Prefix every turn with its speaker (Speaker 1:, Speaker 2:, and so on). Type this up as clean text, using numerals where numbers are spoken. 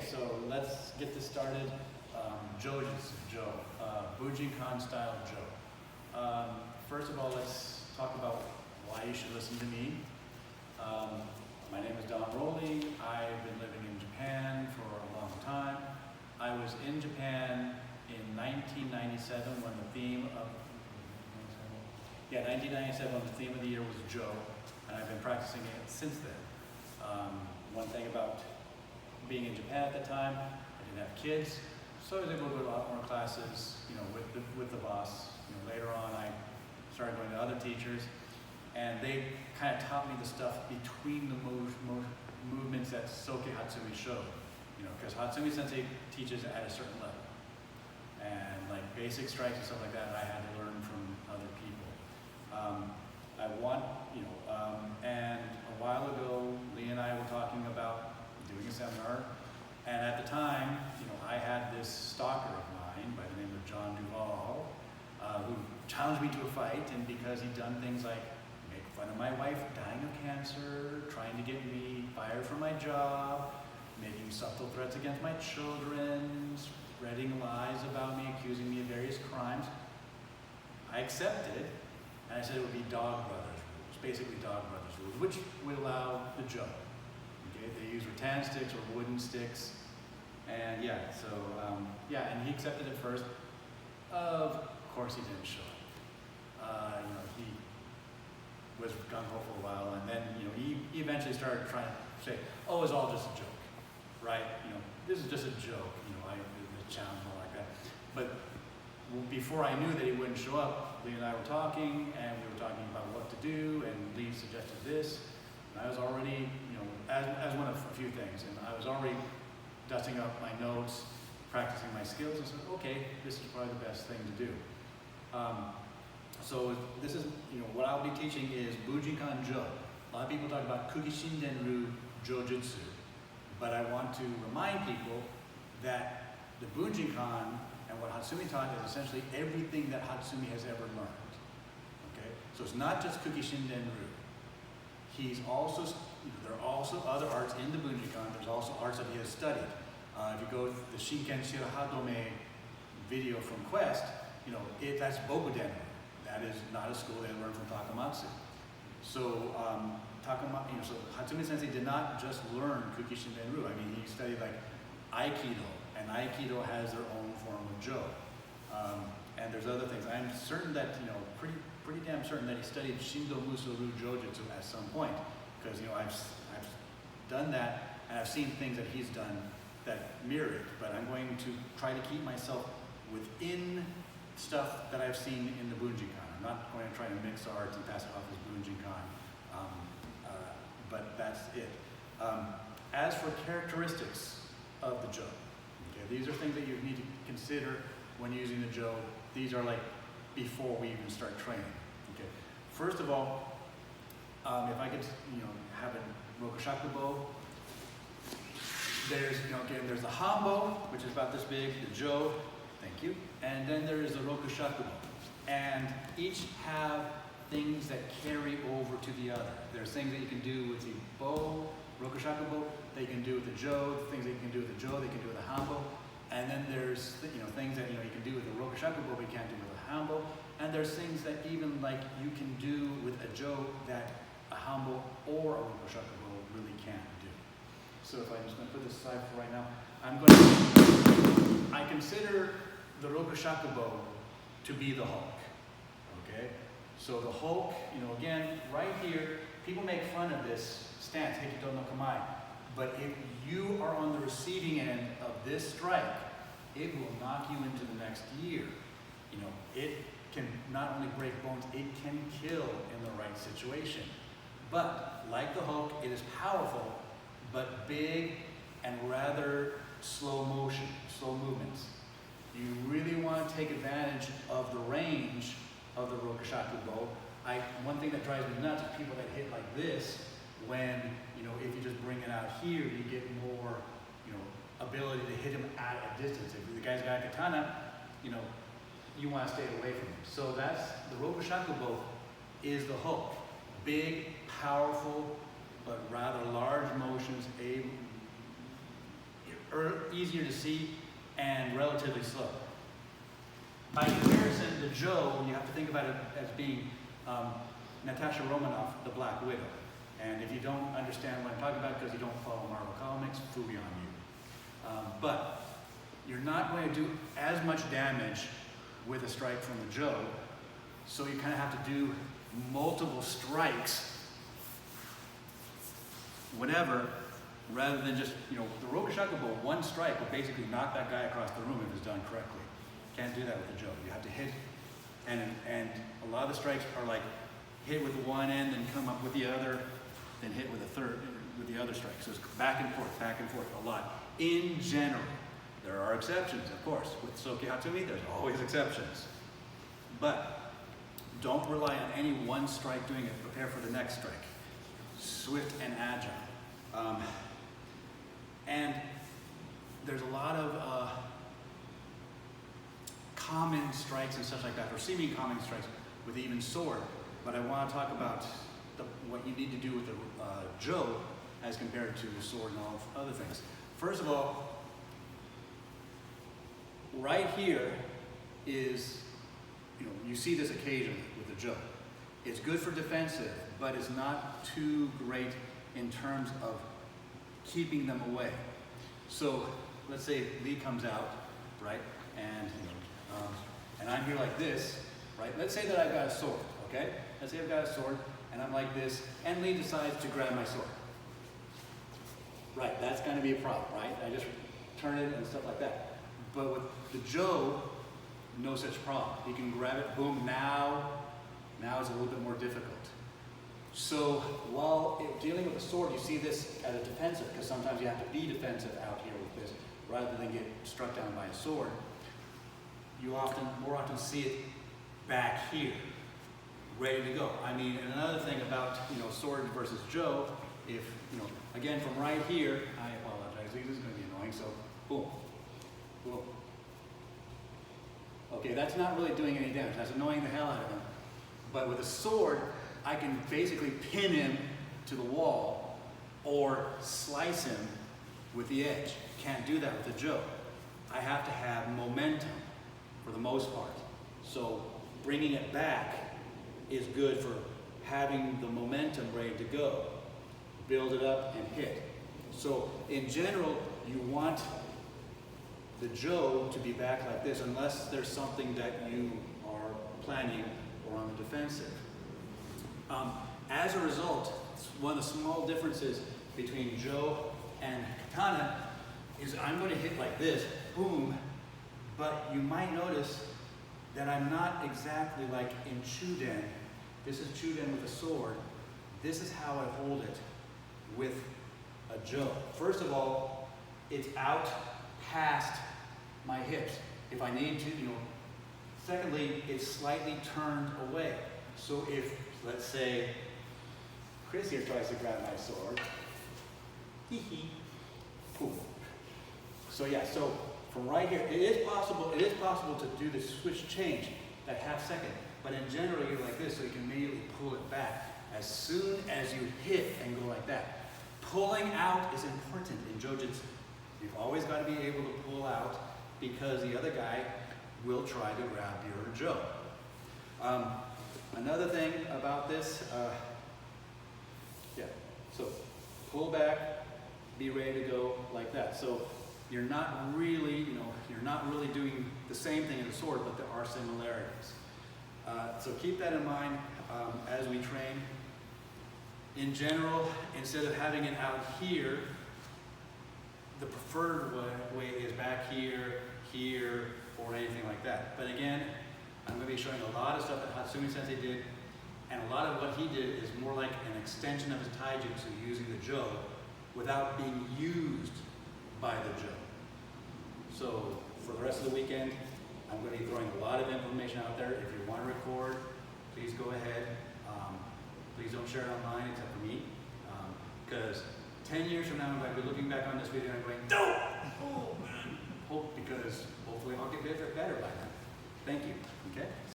Speaker 1: so let's get this started. Jojutsu, Bujinkan style Jo. First of all, let's talk about why you should listen to me. My name is Don Rowley. I've been living in Japan for a long time. I was in Japan in 1997 when the theme of 1997 when the theme of the year was Jo, and I've been practicing it since then. One thing about being in Japan at the time, I didn't have kids, so I was able to go to a lot more classes, with the boss. Later on, I started going to other teachers, and they kind of taught me the stuff between the movements that Soke Hatsumi showed. Because Hatsumi Sensei teaches at a certain level, and like basic strikes and stuff like that, I had to learn from other people. And a while ago, Lee and I were talking about doing a seminar, and at the time, I had this stalker of mine by the name of John Duvall, who challenged me to a fight, and because he'd done things like make fun of my wife dying of cancer, trying to get me fired from my job, making subtle threats against my children, spreading lies about me, accusing me of various crimes, I accepted, and I said it would be Dog Brothers rules, basically Dog Brothers rules, which would allow the Jo. Okay, they use rattan sticks or wooden sticks, and and he accepted it first. Of course, he didn't show up. He was gung-ho for a while, and then he eventually started trying to say, "Oh, it's all just a joke, right? This is just a joke. I the challenge and all like that." But before I knew that he wouldn't show up, Lee and I were talking, and we were talking about what to do, and Lee suggested this, and I was already, as one of a few things, and I was already dusting up my notes, practicing my skills, and said, okay, this is probably the best thing to do. So this is, what I'll be teaching is Bujinkan Jo. A lot of people talk about Kukishindenru Jojutsu, but I want to remind people that the Bujinkan and what Hatsumi taught is essentially everything that Hatsumi has ever learned. Okay, so it's not just Kukishindenru. He's also, there are also other arts in the Bujinkan. There's also arts that he has studied. If you go to the Shinken Shirahadome video from Quest, that's Bokuden. That is not a school they learned from Takamatsu. So so Hatsumi Sensei did not just learn Kukishindenru. He studied like Aikido, and Aikido has their own form of Jo. And there's other things. I'm certain that, pretty damn certain that he studied Shindo Musoru Jojutsu at some point, because I've done that, and I've seen things that he's done that mirror it, but I'm going to try to keep myself within stuff that I've seen in the Bujinkan. I'm not going to try to mix arts and pass it off as Bujinkan, but that's it. As for characteristics of the Jo, okay, these are things that you need to consider when using the Jo. These are like before we even start training. Okay, first of all, if I could, have a Rokoshakubo. There's, there's the Hambo, which is about this big, the Jo, thank you, and then there is the Rokushakubo. And each have things that carry over to the other. There's things that you can do with the Bo, Rokushakubo, that you can do with the Jo, things that you can do with the Jo, they can do with the Hambo. And then there's, things that, you can do with the Rokushakubo, but you can't do with the Hambo. And there's things that even like you can do with a Jo that a Hambo or a Rokushakubo really can't do. So if I'm just going to put this aside for right now, I consider the Rokushakubo to be the Hulk, okay? So the Hulk, again, right here, people make fun of this stance, Hekito no Kamae, but if you are on the receiving end of this strike, it will knock you into the next year. It can not only break bones, it can kill in the right situation. But like the Hulk, it is powerful, but big and rather slow movements. You really want to take advantage of the range of the Rokushakubo. One thing that drives me nuts is people that hit like this when, if you just bring it out here, you get more, ability to hit him at a distance. If the guy's got a katana, you want to stay away from him. So that's, the Rokushakubo is the Hulk. Big, powerful, but rather large motions, easier to see and relatively slow. By comparison, the Jo, you have to think about it as being Natasha Romanoff, the Black Widow. And if you don't understand what I'm talking about because you don't follow Marvel Comics, fooey on you. But you're not going to do as much damage with a strike from the Jo, so you kind of have to do multiple strikes, whatever, rather than just, you know, the Rokashakubo, one strike will basically knock that guy across the room if it's done correctly. Can't do that with the Jo. You have to hit, and a lot of the strikes are like hit with one end, then come up with the other, then hit with the other strike. So it's back and forth a lot. In general, there are exceptions, of course. With Soki Hatsumi, there's always exceptions. But don't rely on any one strike doing it. Prepare for the next strike. Swift and agile. And there's a lot of common strikes and stuff like that, or seeming common strikes with even sword. But I want to talk about what you need to do with the Jo as compared to the sword and all other things. First of all, right here is, you know, you see this occasionally with the Jo. It's good for defensive, but it's not too great in terms of keeping them away. So let's say Lee comes out, right, and I'm here like this, right? Let's say that I've got a sword, okay? Let's say I've got a sword, and I'm like this, and Lee decides to grab my sword. Right, that's going to be a problem, right? I just turn it and stuff like that. But with the Jo, no such problem. You can grab it, boom, now it's a little bit more difficult. So while dealing with a sword, you see this as a defensive, because sometimes you have to be defensive out here with this, rather than get struck down by a sword. You more often see it back here, ready to go. I mean, and another thing about, you know, sword versus Jo, if, you know, again, from right here, I apologize, this is going to be annoying, so boom, boom. Okay, that's not really doing any damage. That's annoying the hell out of him. But with a sword, I can basically pin him to the wall or slice him with the edge. Can't do that with a Jo. I have to have momentum for the most part. So bringing it back is good for having the momentum ready to go. Build it up and hit. So in general, you want the Jo to be back like this unless there's something that you are planning or on the defensive. As a result, one of the small differences between Jo and katana is I'm going to hit like this, boom, but you might notice that I'm not exactly like in Chuden. This is Chuden with a sword. This is how I hold it with a Jo. First of all, it's out past my hips if I need to, you know. Secondly, it's slightly turned away. So if, let's say, Chris here tries to grab my sword, boom. So yeah, so from right here, it is possible to do the switch change, that half second, but in general you're like this, so you can immediately pull it back as soon as you hit and go like that. Pulling out is important in Jojutsu. You've always got to be able to pull out because the other guy will try to grab your Jo. Another thing about this, so pull back, be ready to go like that. So you're not really, you're not really doing the same thing in the sword, but there are similarities. So keep that in mind as we train. In general, instead of having it out here, the preferred way is back here, here, or anything like that. But again, I'm going to be showing a lot of stuff that Hatsumi Sensei did, and a lot of what he did is more like an extension of his taijutsu using the Jo without being used by the Jo. So for the rest of the weekend, I'm going to be throwing a lot of information out there. If you want to record, please go ahead. Please don't share it online except for me. Because 10 years from now, I'm going to be looking back on this video and going, no! Oh, man. Because hopefully I'll get better by then. Thank you. Okay?